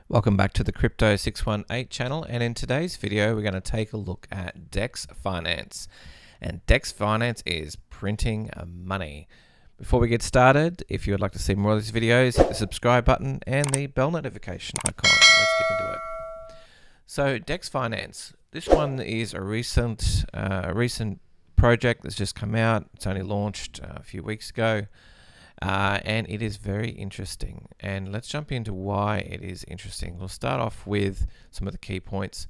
Welcome back to the Crypto 618 channel, and in today's video we're going to take a look at DEX Finance. And DEX Finance is printing money. Before we get started, if you would like to see more of these videos, hit the subscribe button and the bell notification icon. Let's get into it. So DEX Finance, this one is a recent project that's just come out. It's only launched a few weeks ago. And it is very interesting, and let's jump into why it is interesting. We'll start off with some of the key points.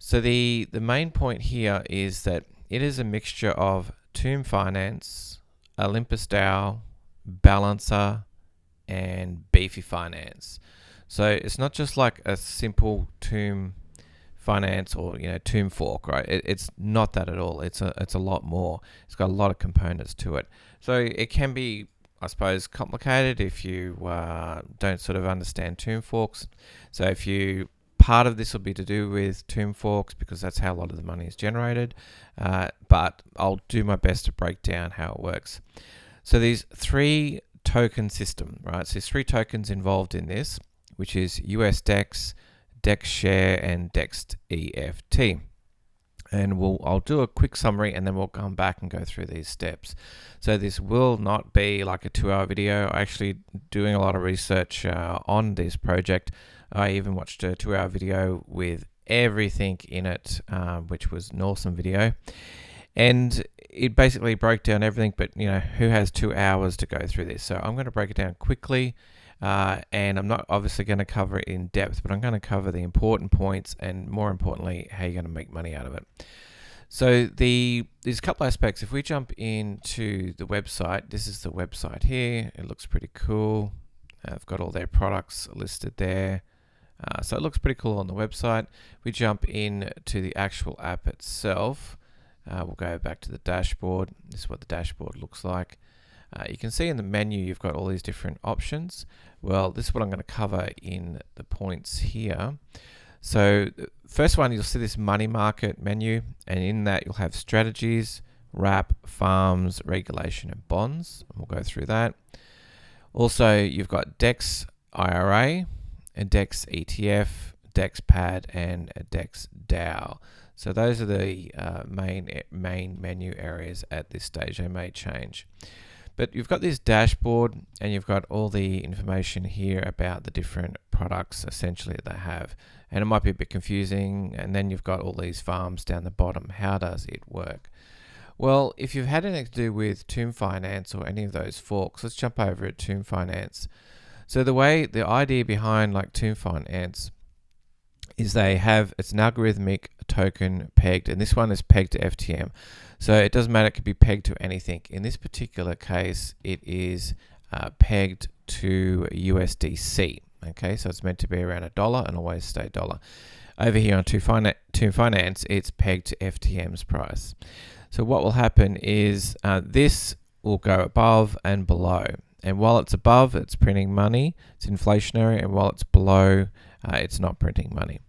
So the main point here is that it is a mixture of Tomb Finance, Olympus DAO, Balancer, and Beefy Finance. So it's not just like a simple Tomb Finance or Tomb fork, right? It's not that at all. It's a lot more. It's got a lot of components to it. So it can be, I suppose, complicated if you don't sort of understand tomb forks. So if you, part of this will be to do with tomb forks because that's how a lot of the money is generated. But I'll do my best to break down how it works. So these three token system, right? So there's three tokens involved in this, which is USDEX, DEXSHARE, and DEXT. And I'll do a quick summary and then we'll come back and go through these steps. So this will not be like a 2-hour video. I'm actually doing a lot of research on this project. I even watched a 2-hour video with everything in it, which was an awesome video. And it basically broke down everything, but who has 2 hours to go through this? So I'm going to break it down quickly. And I'm not obviously going to cover it in depth, but I'm going to cover the important points and, more importantly, how you're going to make money out of it. So there's a couple aspects. If we jump into the website, this is the website here. It looks pretty cool. I've got all their products listed there. So it looks pretty cool on the website. We jump in to the actual app itself. We'll go back to the dashboard. This is what the dashboard looks like. You can see in the menu you've got all these different options. Well, this is what I'm going to cover in the points here. So first one, you'll see this money market menu, and in that you'll have strategies, wrap, farms, regulation, and bonds. We'll go through that. Also, you've got DEX IRA, and DEX ETF, DEX PAD, and DEX DAO. So those are the main menu areas at this stage. They may change. But you've got this dashboard and you've got all the information here about the different products essentially that they have. And it might be a bit confusing. And then you've got all these farms down the bottom. How does it work? Well, if you've had anything to do with Tomb Finance or any of those forks, let's jump over at Tomb Finance. So the idea behind like Tomb Finance is it's an algorithmic token pegged, and this one is pegged to FTM. So it doesn't matter, it could be pegged to anything. In this particular case, it is pegged to USDC. Okay, so it's meant to be around $1 and always stay $1. Over here on Tomb Finance, it's pegged to FTM's price. So what will happen is this will go above and below. And while it's above, it's printing money, it's inflationary, and while it's below, it's not printing money.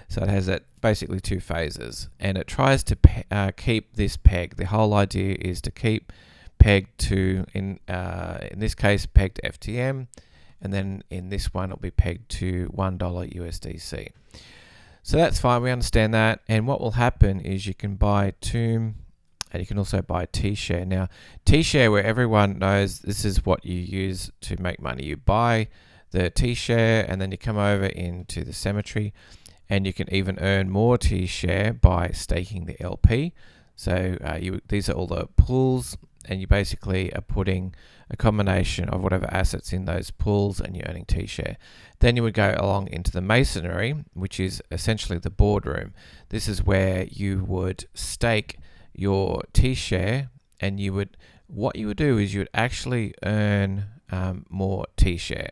So it has basically two phases, and it tries to keep this peg. The whole idea is to keep pegged to, in this case, pegged to FTM, and then in this one it'll be pegged to $1 USDC. So that's fine, we understand that. And what will happen is you can buy Tomb, and you can also buy DYOR. Now, DYOR, where everyone knows this is what you use to make money. You buy the DYOR and then you come over into the cemetery, and you can even earn more DYOR by staking the LP. So these are all the pools, and you basically are putting a combination of whatever assets in those pools, and you're earning DYOR. Then you would go along into the masonry, which is essentially the boardroom. This is where you would stake your DYOR, and what you would do is you would actually earn more DYOR.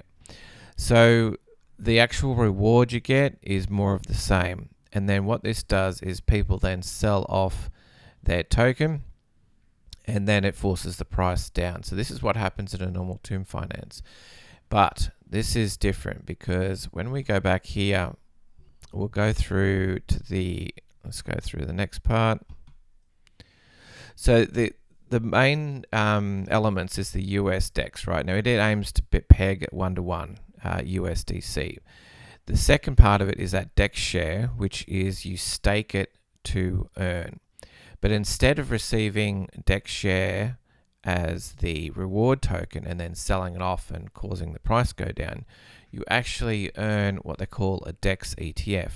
So the actual reward you get is more of the same. And then what this does is people then sell off their token, and then it forces the price down. So this is what happens in a normal Tomb Finance. But this is different because when we go back here, we'll go through to let's go through the next part. So the main elements is the USDEX, right? Now it aims to peg at 1-to-1 USDC. The second part of it is that DEXSHARE, which is you stake it to earn. But instead of receiving DEXSHARE as the reward token and then selling it off and causing the price go down, you actually earn what they call a DEX ETF.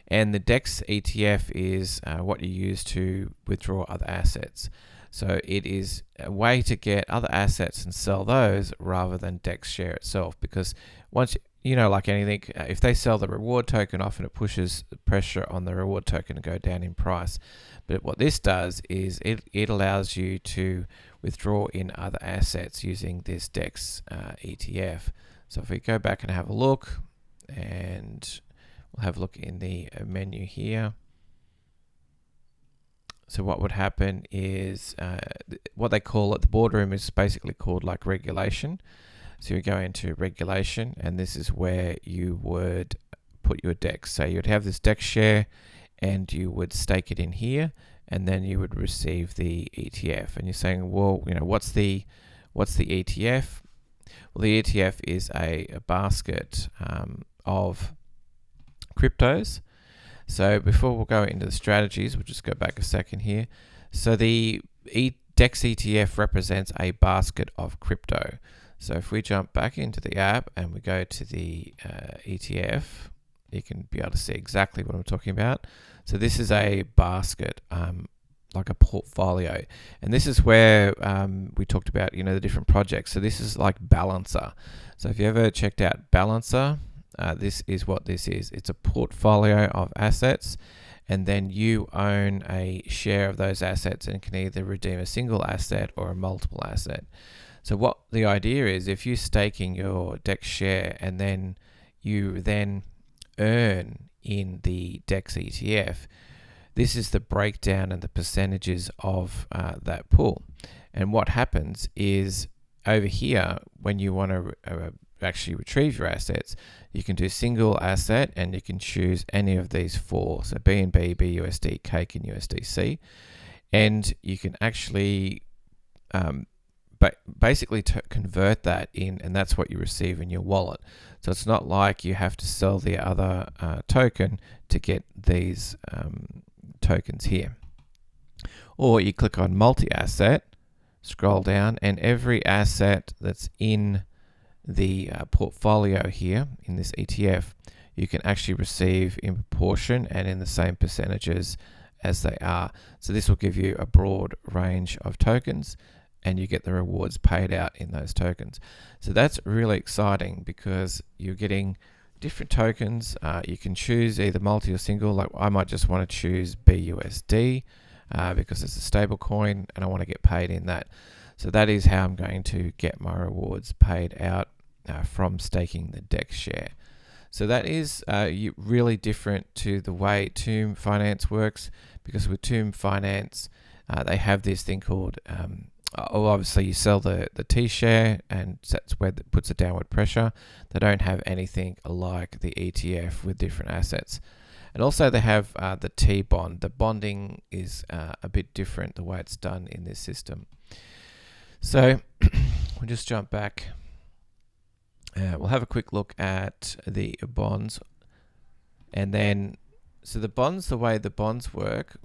And the DEX ETF is what you use to withdraw other assets. So it is a way to get other assets and sell those rather than DEXSHARE itself, because once you know, like anything, if they sell the reward token, often it pushes the pressure on the reward token to go down in price. But what this does is it allows you to withdraw in other assets using this DEX ETF. So if we go back and have a look, and we'll have a look in the menu here. So what would happen is what they call it, the boardroom is basically called like regulation. So you go into regulation, and this is where you would put your DEX. So you'd have this DEXSHARE, and you would stake it in here, and then you would receive the ETF. And you're saying, well, you know, what's the ETF? Well, the ETF is a basket of cryptos. So before we'll go into the strategies, we'll just go back a second here. So the DEX ETF represents a basket of crypto. So if we jump back into the app and we go to the ETF, you can be able to see exactly what I'm talking about. So this is a basket, like a portfolio. And this is where we talked about, you know, the different projects. So this is like Balancer. So if you ever checked out Balancer, this is what this is. It's a portfolio of assets, and then you own a share of those assets and can either redeem a single asset or a multiple asset. So what the idea is, if you're staking your DEXSHARE and then you earn in the DEX ETF, this is the breakdown and the percentages of that pool. And what happens is over here, when you want to actually retrieve your assets, you can do single asset and you can choose any of these four. So BNB, BUSD, Cake, and USDC. And you can actually basically convert that in, and that's what you receive in your wallet. So it's not like you have to sell the other token to get these tokens here. Or you click on multi-asset, scroll down, and every asset that's in the portfolio here in this ETF, you can actually receive in proportion and in the same percentages as they are. So this will give you a broad range of tokens, and you get the rewards paid out in those tokens. So that's really exciting because you're getting different tokens. You can choose either multi or single. Like I might just want to choose BUSD because it's a stable coin and I want to get paid in that. So that is how I'm going to get my rewards paid out from staking the DEXSHARE. So that is really different to the way Tomb Finance works, because with Tomb Finance, they have this thing called obviously you sell the T-share, and that's where it puts a downward pressure. They don't have anything like the ETF with different assets. And also they have the T-bond. The bonding is a bit different the way it's done in this system. So we'll just jump back. We'll have a quick look at the bonds. And then, so the bonds, the way the bonds work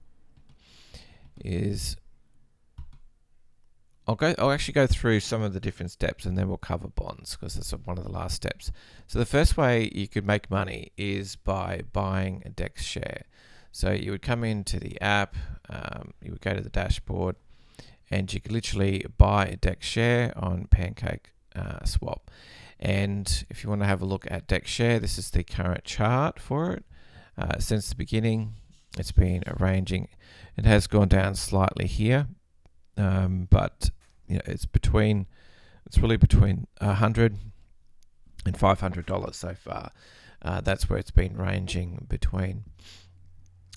is, I'll actually go through some of the different steps and then we'll cover bonds because that's one of the last steps. So the first way you could make money is by buying a DEXSHARE. So you would come into the app, you would go to the dashboard, and you could literally buy a DEXSHARE on Pancake Swap. And if you want to have a look at DEXSHARE, this is the current chart for it. Since the beginning, it's been arranging. It has gone down slightly here, but you know, it's really between $100 and $500 so far. That's where it's been ranging between.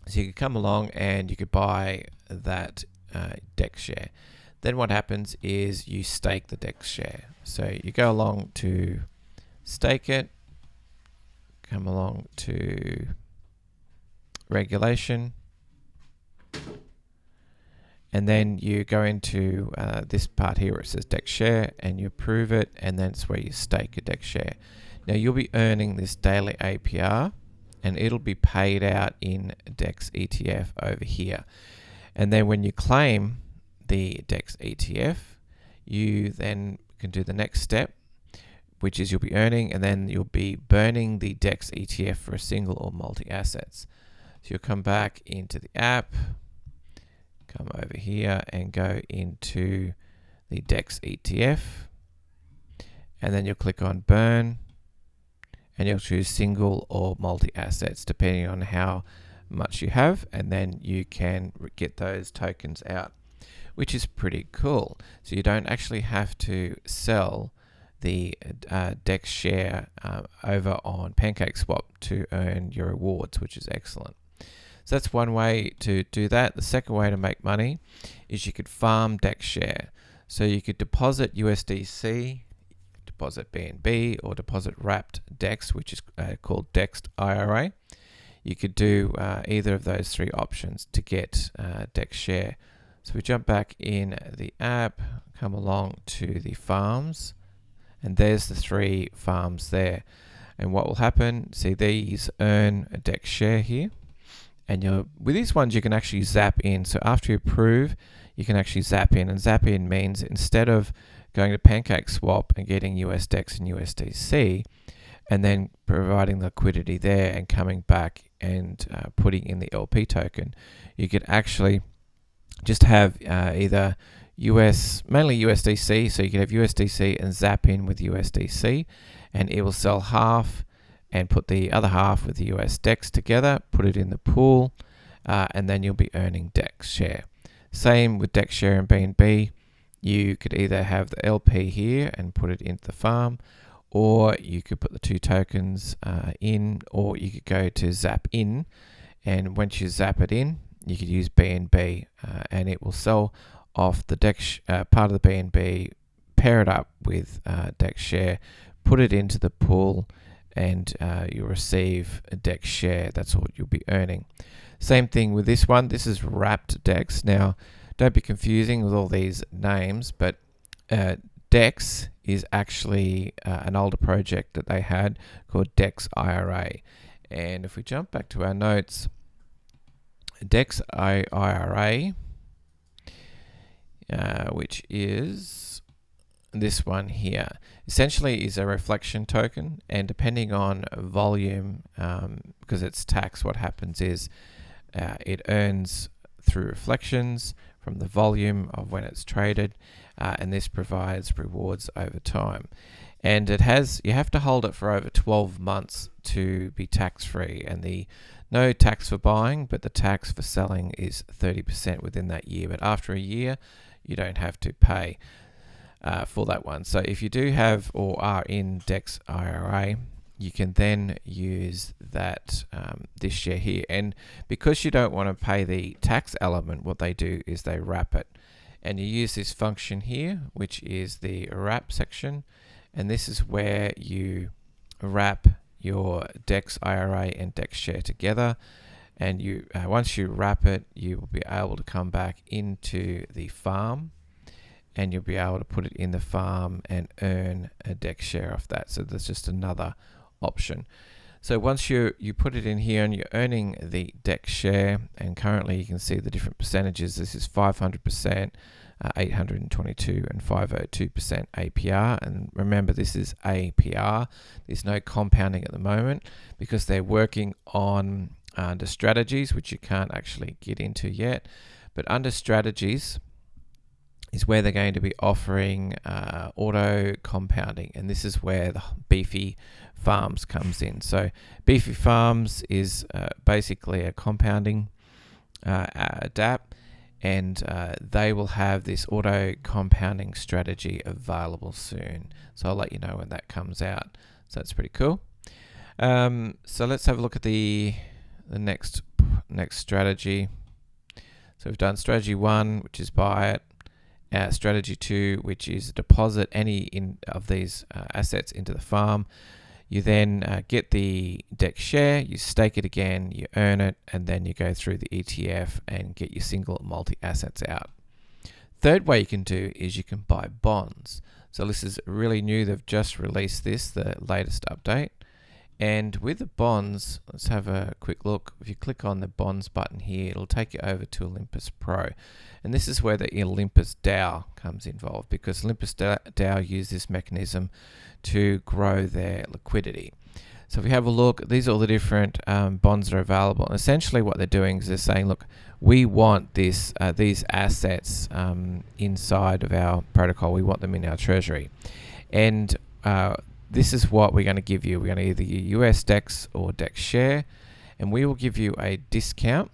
So you could come along and you could buy that DEXSHARE. Then what happens is you stake the DEXSHARE. So you go along to stake it, come along to regulation, and then you go into this part here where it says DEXSHARE and you approve it, and then it's where you stake a DEXSHARE. Now you'll be earning this daily APR, and it'll be paid out in DEX ETF over here. And then when you claim the DEX ETF, you then can do the next step, which is you'll be earning, and then you'll be burning the DEX ETF for a single or multi-assets. So you'll come back into the app, come over here and go into the DEX ETF, and then you'll click on burn, and you'll choose single or multi-assets depending on how much you have, and then you can get those tokens out, which is pretty cool. So you don't actually have to sell the DEXSHARE over on PancakeSwap to earn your rewards, which is excellent. So that's one way to do that. The second way to make money is you could farm DEXSHARE. So you could deposit USDC, deposit BNB, or deposit wrapped DEX, which is called DYOR. You could do either of those three options to get DEXSHARE. So we jump back in the app, come along to the farms, and there's the three farms there. And what will happen, see these earn a DEXSHARE here, and with these ones you can actually zap in. So after you approve, you can actually zap in, and zap in means instead of going to PancakeSwap and getting USDEX and USDC, and then providing liquidity there and coming back and putting in the LP token, you could actually just have either mainly USDC, so you can have USDC and zap in with USDC, and it will sell half and put the other half with the USDEX together, put it in the pool, and then you'll be earning DEXSHARE. Same with DEXSHARE and BNB. You could either have the LP here and put it into the farm, or you could put the two tokens in, or you could go to zap in, and once you zap it in, you could use BNB, and it will sell off the part of the BNB, pair it up with DEXSHARE, put it into the pool, and you'll receive a DEXSHARE. That's what you'll be earning. Same thing with this one. This is wrapped DEX. Now, don't be confusing with all these names, but DEX is actually an older project that they had called DEXIRA. And if we jump back to our notes, DEXIRA, which is this one here, essentially is a reflection token, and depending on volume, because it's taxed, what happens is it earns through reflections from the volume of when it's traded, and this provides rewards over time. And you have to hold it for over 12 months to be tax-free, and no tax for buying, but the tax for selling is 30% within that year. But after a year, you don't have to pay for that one. So if you do have or are in DEXIRA, you can then use that this share here. And because you don't want to pay the tax element, what they do is they wrap it. And you use this function here, which is the wrap section. And this is where you wrap your DEXIRA and DEXSHARE together. And once you wrap it, you will be able to come back into the farm, and you'll be able to put it in the farm and earn a DEXSHARE off that. So there's just another option. So once you put it in here and you're earning the DEXSHARE, and currently you can see the different percentages. This is 500%, 822 and 502% APR. And remember, this is APR. There's no compounding at the moment because they're working on under strategies, which you can't actually get into yet. But under strategies is where they're going to be offering auto compounding, and this is where the Beefy Farms comes in. So Beefy Farms is basically a compounding DApp, and they will have this auto compounding strategy available soon. So I'll let you know when that comes out. So that's pretty cool. So let's have a look at the next strategy. So we've done strategy 1, which is buy it. Strategy 2, which is deposit any of these assets into the farm. You then get the DEXSHARE, you stake it again, you earn it, and then you go through the ETF and get your single multi-assets out. Third way you can do is you can buy bonds. So this is really new. They've just released this, the latest update. And with the bonds, let's have a quick look. If you click on the bonds button here, it'll take you over to Olympus Pro. And this is where the Olympus DAO comes involved, because Olympus DAO use this mechanism to grow their liquidity. So if you have a look, these are all the different bonds that are available. And essentially what they're doing is they're saying, look, we want these assets inside of our protocol. We want them in our treasury. And this is what we're going to give you. We're going to either use USDEX or DEXSHARE, and we will give you a discount,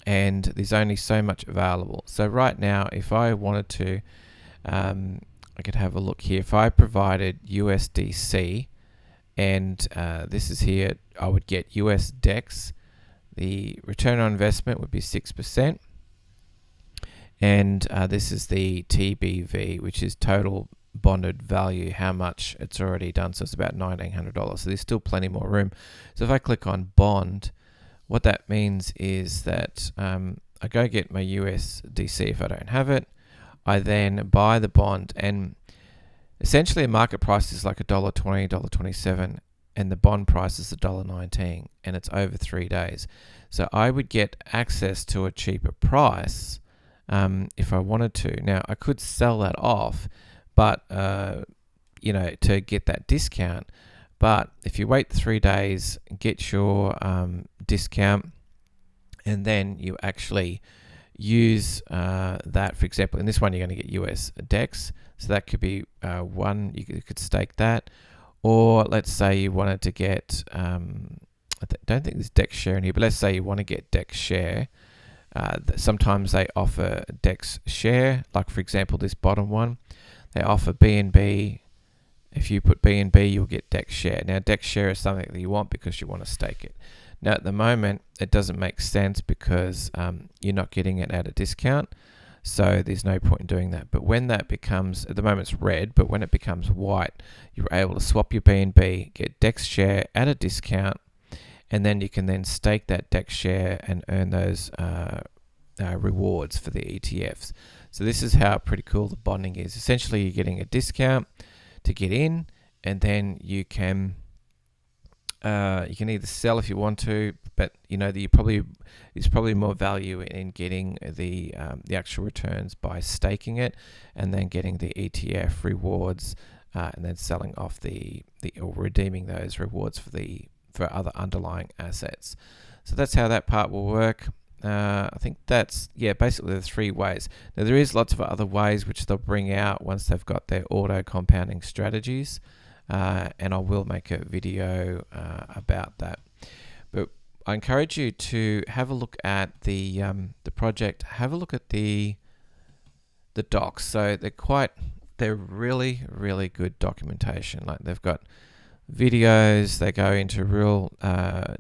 and there's only so much available. So right now, if I wanted to, I could have a look here. If I provided USDC, and this is here, I would get USDEX. The return on investment would be 6%. And this is the TBV, which is total bonded value, how much it's already done. So it's about $1,900. So there's still plenty more room. So if I click on bond, what that means is that I go get my USDC if I don't have it. I then buy the bond, and essentially, the market price is like $1.20, $1.27, and the bond price is $1.19, and it's over 3 days. So I would get access to a cheaper price if I wanted to. Now, I could sell that off, but you know, to get that discount. But if you wait 3 days, get your discount, and then you actually use that, for example, in this one, you're going to get USDEX. So that could be one, you could stake that. Or let's say you wanted to get, I don't think there's DEXSHARE in here, but let's say you want to get DEXSHARE. Sometimes they offer DEXSHARE, like for example, this bottom one. They offer BNB. If you put BNB, you'll get DEXSHARE. Now, DEXSHARE is something that you want because you want to stake it. Now, at the moment, it doesn't make sense because you're not getting it at a discount. So there's no point in doing that. But when that becomes, at the moment it's red, but when it becomes white, you're able to swap your BNB, get DEXSHARE at a discount, and then you can then stake that DEXSHARE and earn those rewards for the ETFs. So this is how pretty cool the bonding is. Essentially, you're getting a discount to get in, and then you can either sell if you want to, but you know there's probably more value in getting the actual returns by staking it, and then getting the ETF rewards, and then selling off or redeeming those rewards for other underlying assets. So that's how that part will work. I think that's basically the 3 ways. Now there is lots of other ways which they'll bring out once they've got their auto compounding strategies. And I will make a video about that. But I encourage you to have a look at the project. Have a look at the docs. So they're really, really good documentation. Like they've got videos. They go into real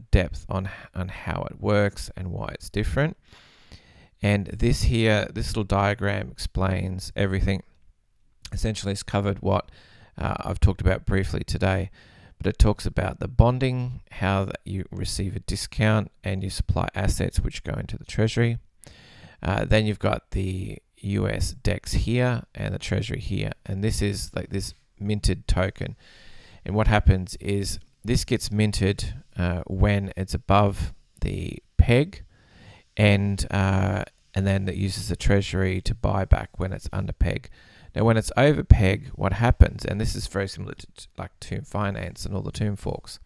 depth on how it works and why it's different. And this little diagram explains everything. Essentially, it's covered what I've talked about briefly today, but it talks about the bonding, how that you receive a discount and you supply assets which go into the treasury. Then you've got the USDEX here and the treasury here, and this is like this minted token. And what happens is this gets minted when it's above the peg, and then it uses the treasury to buy back when it's under peg. Now, when it's over peg, what happens, and this is very similar to like Tomb Finance and all the Tomb forks.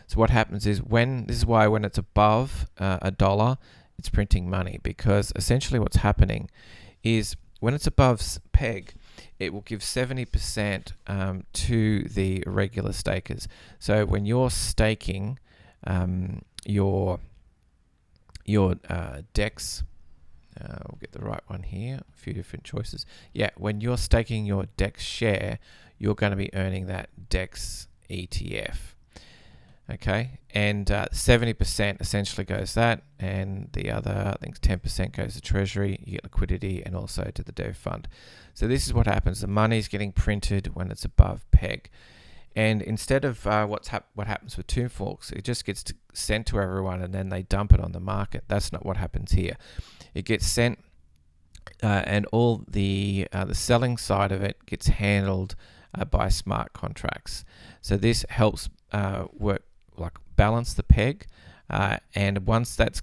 So what happens is this is why when it's above $1, it's printing money, because essentially what's happening is when it's above peg, it will give 70% to the regular stakers. So when you're staking your DEX, we'll get the right one here, a few different choices. Yeah, when you're staking your DEXSHARE, you're going to be earning that DEX ETF. Okay, and 70% essentially goes that, and the other, I think 10% goes to Treasury. You get liquidity and also to the dev fund. So this is what happens. The money's getting printed when it's above peg. And instead of what happens with Tomb forks, it just gets sent to everyone and then they dump it on the market. That's not what happens here. It gets sent and all the selling side of it gets handled by smart contracts. So this helps balance the peg, and once that's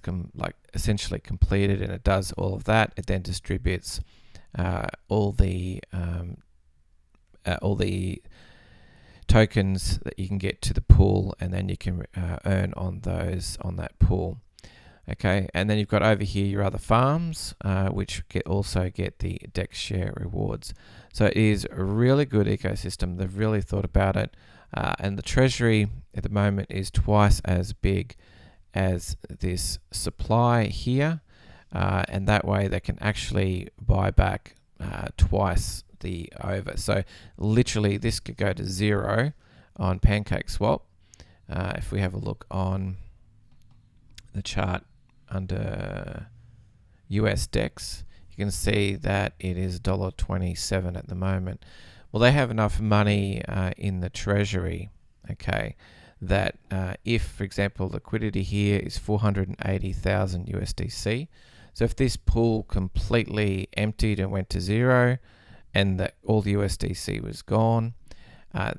essentially completed and it does all of that, it then distributes all the tokens that you can get to the pool, and then you can earn on that pool. Okay, and then you've got over here your other farms, which also get the DEXSHARE rewards. So it is a really good ecosystem. They've really thought about it, and the treasury at the moment is twice as big as this supply here, and that way they can actually buy back twice the over. So literally this could go to 0 on PancakeSwap. If we have a look on the chart under USDEX, you can see that it is $1.27 at the moment. Well, they have enough money in the treasury, okay, that if, for example, liquidity here is 480,000 USDC, so if this pool completely emptied and went to 0 and that all the USDC was gone,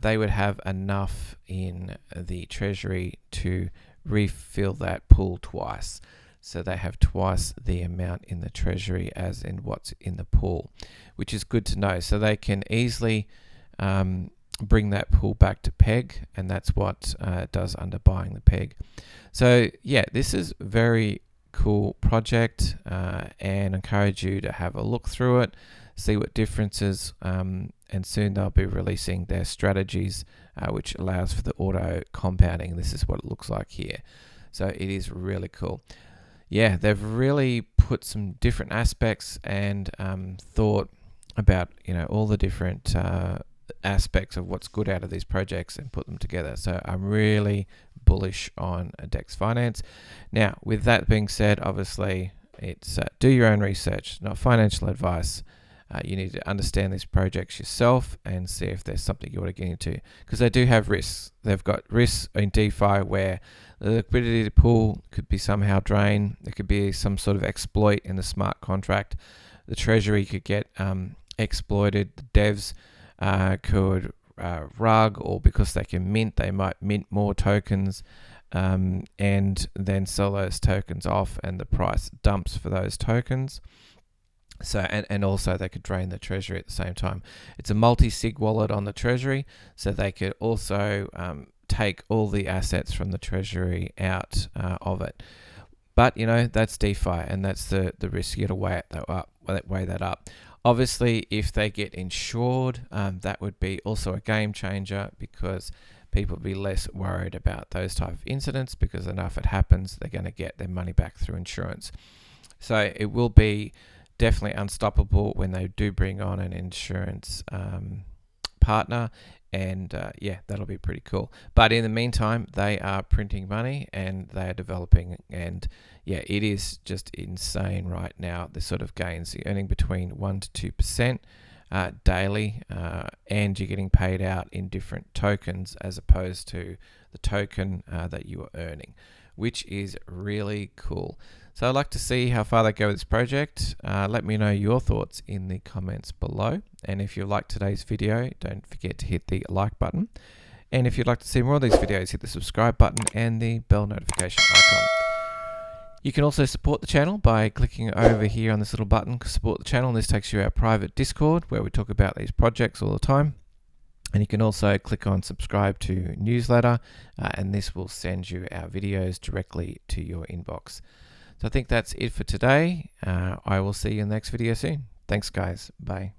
they would have enough in the treasury to refill that pool twice. So they have twice the amount in the treasury as in what's in the pool, which is good to know. So they can easily bring that pool back to peg, and that's what it does under buying the peg. So yeah, this is a very cool project, and encourage you to have a look through it, see what differences, and soon they'll be releasing their strategies, which allows for the auto compounding. This is what it looks like here. So it is really cool. Yeah, they've really put some different aspects and thought about all the different aspects of what's good out of these projects and put them together. So I'm really bullish on DEX Finance. Now, with that being said, obviously it's do your own research, not financial advice. You need to understand these projects yourself and see if there's something you want to get into, because they do have risks. They've got risks in DeFi where the liquidity pool could be somehow drained. There could be some sort of exploit in the smart contract. The treasury could get exploited. The devs could rug, or because they can mint, they might mint more tokens and then sell those tokens off, and the price dumps for those tokens. So and also they could drain the treasury at the same time. It's a multi-sig wallet on the treasury, so they could also take all the assets from the treasury out of it. But that's DeFi, and that's the risk. You got to weigh that up. Obviously, if they get insured, that would be also a game changer, because people would be less worried about those type of incidents, because if it happens, they're going to get their money back through insurance. So it will be definitely unstoppable when they do bring on an insurance partner, and yeah, that'll be pretty cool. But in the meantime, they are printing money and they are developing, and yeah, it is just insane right now, the sort of gains. You're earning between 1% to 2% daily, and you're getting paid out in different tokens as opposed to the token that you are earning, which is really cool. So I'd like to see how far they go with this project. Let me know your thoughts in the comments below. And if you liked today's video, don't forget to hit the like button. And if you'd like to see more of these videos, hit the subscribe button and the bell notification icon. You can also support the channel by clicking over here on this little button, support the channel, and this takes you to our private Discord where we talk about these projects all the time. And you can also click on subscribe to newsletter, and this will send you our videos directly to your inbox. So I think that's it for today. I will see you in the next video soon. Thanks guys. Bye.